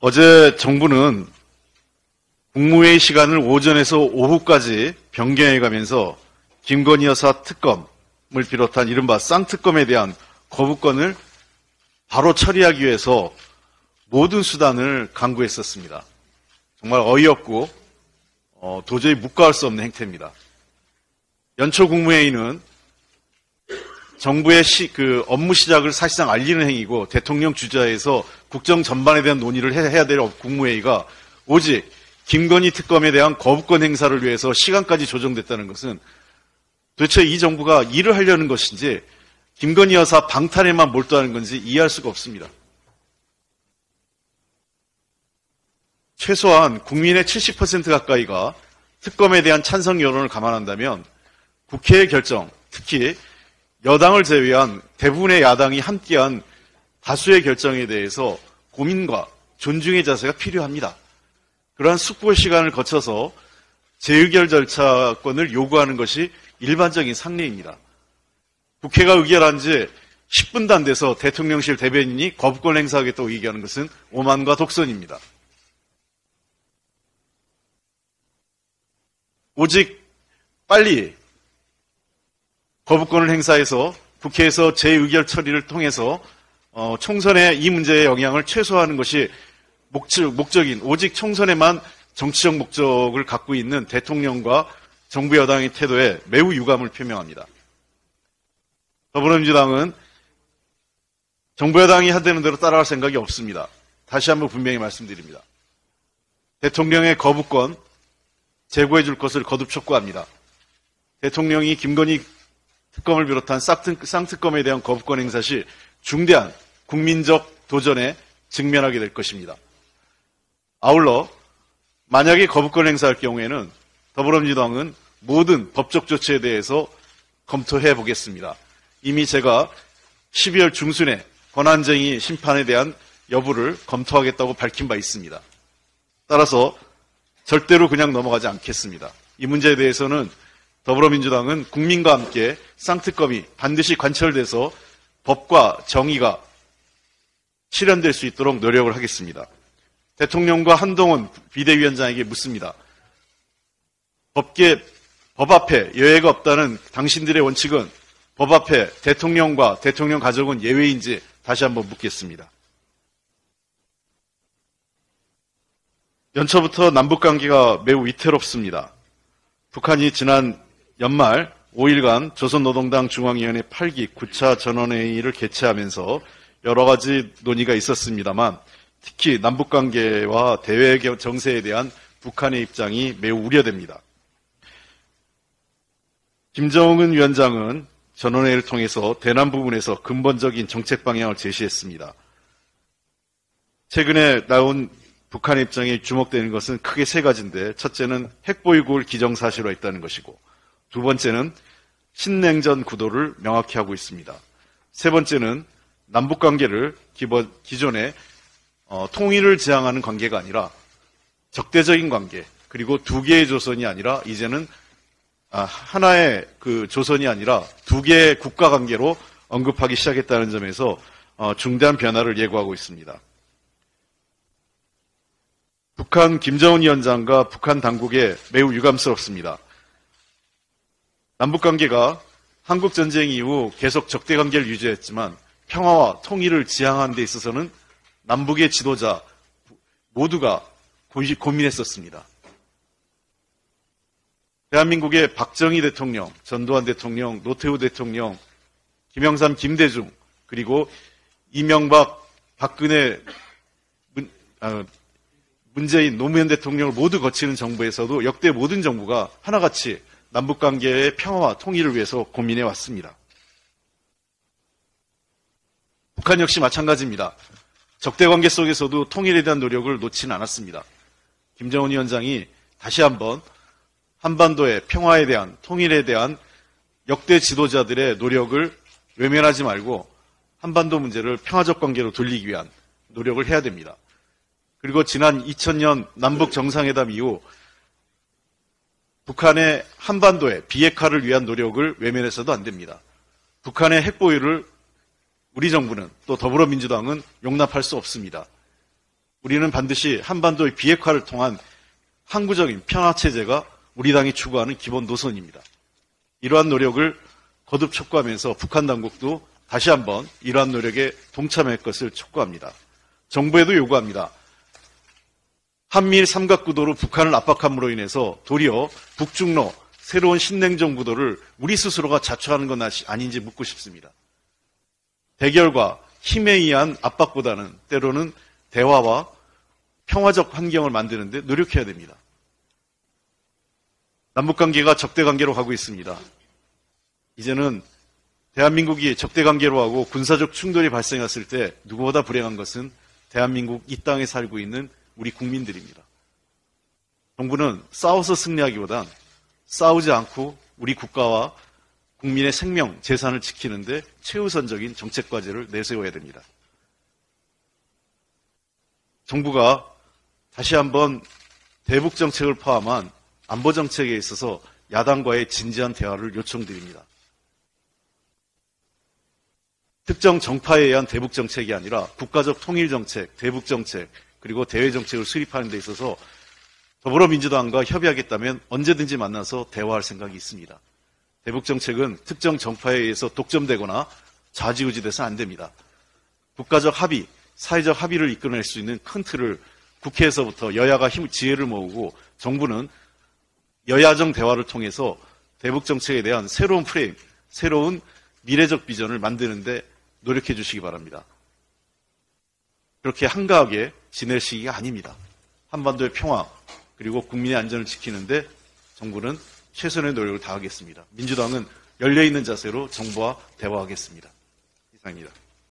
어제 정부는 국무회의 시간을 오전에서 오후까지 변경해가면서 김건희 여사 특검을 비롯한 이른바 쌍특검에 대한 거부권을 바로 처리하기 위해서 모든 수단을 강구했었습니다. 정말 어이없고 도저히 묵과할 수 없는 행태입니다. 연초 국무회의는 정부의 업무 시작을 사실상 알리는 행위고 대통령 주재에서 국정 전반에 대한 논의를 해야 될 국무회의가 오직 김건희 특검에 대한 거부권 행사를 위해서 시간까지 조정됐다는 것은 도대체 이 정부가 일을 하려는 것인지 김건희 여사 방탄에만 몰두하는 건지 이해할 수가 없습니다. 최소한 국민의 70% 가까이가 특검에 대한 찬성 여론을 감안한다면 국회의 결정, 특히 여당을 제외한 대부분의 야당이 함께한 다수의 결정에 대해서 고민과 존중의 자세가 필요합니다. 그러한 숙고의 시간을 거쳐서 재의결 절차권을 요구하는 것이 일반적인 상례입니다. 국회가 의결한 지 10분도 안 돼서 대통령실 대변인이 거부권 행사하겠다고 얘기하는 것은 오만과 독선입니다. 오직 빨리 거부권을 행사해서 국회에서 재의결 처리를 통해서 총선에 이 문제의 영향을 최소화하는 것이 목적인 오직 총선에만 정치적 목적을 갖고 있는 대통령과 정부 여당의 태도에 매우 유감을 표명합니다. 더불어민주당은 정부 여당이 하되는 대로 따라갈 생각이 없습니다. 다시 한번 분명히 말씀드립니다. 대통령의 거부권 제고해 줄 것을 거듭 촉구합니다. 대통령이 김건희 특검을 비롯한 쌍특검에 대한 거부권 행사 시 중대한 국민적 도전에 직면하게 될 것입니다. 아울러 만약에 거부권 행사할 경우에는 더불어민주당은 모든 법적 조치에 대해서 검토해 보겠습니다. 이미 제가 12월 중순에 권한쟁의 심판에 대한 여부를 검토하겠다고 밝힌 바 있습니다. 따라서 절대로 그냥 넘어가지 않겠습니다. 이 문제에 대해서는 더불어민주당은 국민과 함께 쌍특검이 반드시 관철돼서 법과 정의가 실현될 수 있도록 노력을 하겠습니다. 대통령과 한동훈 비대위원장에게 묻습니다. 법 앞에 여예가 없다는 당신들의 원칙은 법 앞에 대통령과 대통령 가족은 예외인지 다시 한번 묻겠습니다. 연초부터 남북관계가 매우 위태롭습니다. 북한이 지난 연말 5일간 조선노동당 중앙위원회 8기 9차 전원회의를 개최하면서 여러 가지 논의가 있었습니다만 특히 남북관계와 대외 정세에 대한 북한의 입장이 매우 우려됩니다. 김정은 위원장은 전원회의를 통해서 대남 부분에서 근본적인 정책 방향을 제시했습니다. 최근에 나온 북한의 입장에 주목되는 것은 크게 세 가지인데 첫째는 핵보유국을 기정사실화했다는 것이고 두 번째는 신냉전 구도를 명확히 하고 있습니다. 세 번째는 남북관계를 기존에 통일을 지향하는 관계가 아니라 적대적인 관계 그리고 두 개의 조선이 아니라 이제는 하나의 조선이 아니라 두 개의 국가 관계로 언급하기 시작했다는 점에서 중대한 변화를 예고하고 있습니다. 북한 김정은 위원장과 북한 당국에 매우 유감스럽습니다. 남북관계가 한국전쟁 이후 계속 적대관계를 유지했지만 평화와 통일을 지향하는 데 있어서는 남북의 지도자 모두가 고민했었습니다. 대한민국의 박정희 대통령, 전두환 대통령, 노태우 대통령, 김영삼, 김대중, 그리고 이명박, 박근혜, 문재인, 노무현 대통령을 모두 거치는 정부에서도 역대 모든 정부가 하나같이 남북관계의 평화와 통일을 위해서 고민해 왔습니다. 북한 역시 마찬가지입니다. 적대관계 속에서도 통일에 대한 노력을 놓지는 않았습니다. 김정은 위원장이 다시 한번 한반도의 평화에 대한 통일에 대한 역대 지도자들의 노력을 외면하지 말고 한반도 문제를 평화적 관계로 돌리기 위한 노력을 해야 됩니다. 그리고 지난 2000년 남북 정상회담 이후 북한의 한반도의 비핵화를 위한 노력을 외면해서도 안 됩니다. 북한의 핵보유를 우리 정부는 또 더불어민주당은 용납할 수 없습니다. 우리는 반드시 한반도의 비핵화를 통한 항구적인 평화체제가 우리 당이 추구하는 기본 노선입니다. 이러한 노력을 거듭 촉구하면서 북한 당국도 다시 한번 이러한 노력에 동참할 것을 촉구합니다. 정부에도 요구합니다. 한미일 삼각구도로 북한을 압박함으로 인해서 도리어 북중로 새로운 신냉전 구도를 우리 스스로가 자초하는 건 아닌지 묻고 싶습니다. 대결과 힘에 의한 압박보다는 때로는 대화와 평화적 환경을 만드는 데 노력해야 됩니다. 남북관계가 적대관계로 가고 있습니다. 이제는 대한민국이 적대관계로 하고 군사적 충돌이 발생했을 때 누구보다 불행한 것은 대한민국 이 땅에 살고 있는 우리 국민들입니다. 정부는 싸워서 승리하기보단 싸우지 않고 우리 국가와 국민의 생명, 재산을 지키는데 최우선적인 정책 과제를 내세워야 됩니다. 정부가 다시 한번 대북 정책을 포함한 안보 정책에 있어서 야당과의 진지한 대화를 요청드립니다. 특정 정파에 의한 대북 정책이 아니라 국가적 통일 정책, 대북 정책, 그리고 대외 정책을 수립하는 데 있어서 더불어민주당과 협의하겠다면 언제든지 만나서 대화할 생각이 있습니다. 대북 정책은 특정 정파에 의해서 독점되거나 좌지우지돼서 안 됩니다. 국가적 합의, 사회적 합의를 이끌어낼 수 있는 큰 틀을 국회에서부터 여야가 지혜를 모으고 정부는 여야정 대화를 통해서 대북 정책에 대한 새로운 프레임, 새로운 미래적 비전을 만드는데 노력해 주시기 바랍니다. 그렇게 한가하게 지낼 시기가 아닙니다. 한반도의 평화 그리고 국민의 안전을 지키는데 정부는 최선의 노력을 다하겠습니다. 민주당은 열려있는 자세로 정부와 대화하겠습니다. 이상입니다.